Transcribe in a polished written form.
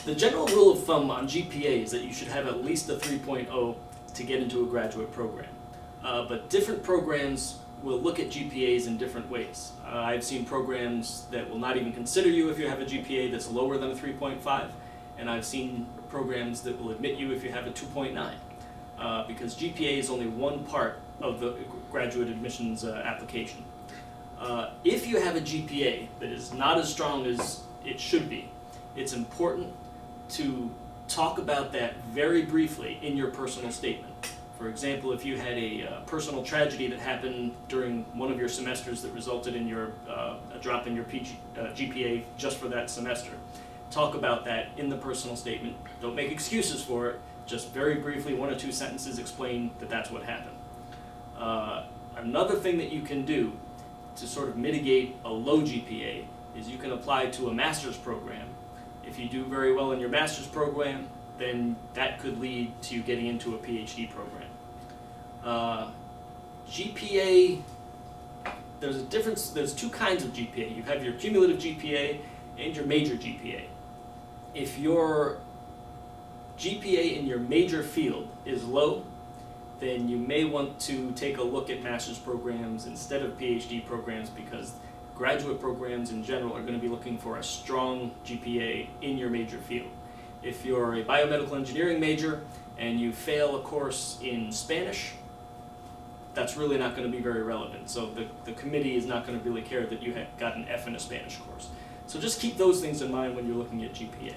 The general rule of thumb on GPA is that you should have at least a 3.0 to get into a graduate program. But different programs will look at GPAs in different ways. I've seen programs that will not even consider you if you have a GPA that's lower than a 3.5, and I've seen programs that will admit you if you have a 2.9, because GPA is only one part of the graduate admissions application. If you have a GPA that is not as strong as it should be, it's important to talk about that very briefly in your personal statement. For example, if you had a personal tragedy that happened during one of your semesters that resulted in a drop in your GPA just for that semester, talk about that in the personal statement. Don't make excuses for it. Just very briefly, 1 or 2 sentences, explain that that's what happened. Another thing that you can do to sort of mitigate a low GPA is you can apply to a master's program. If you do very well in your master's program, then that could lead to you getting into a PhD program. GPA, there's a difference, there's 2 kinds of GPA. You have your cumulative GPA and your major GPA. If your GPA in your major field is low, then you may want to take a look at master's programs instead of PhD programs, because graduate programs in general are going to be looking for a strong GPA in your major field. If you're a biomedical engineering major and you fail a course in Spanish, that's really not going to be very relevant. So the committee is not going to really care that you got an F in a Spanish course. So just keep those things in mind when you're looking at GPA.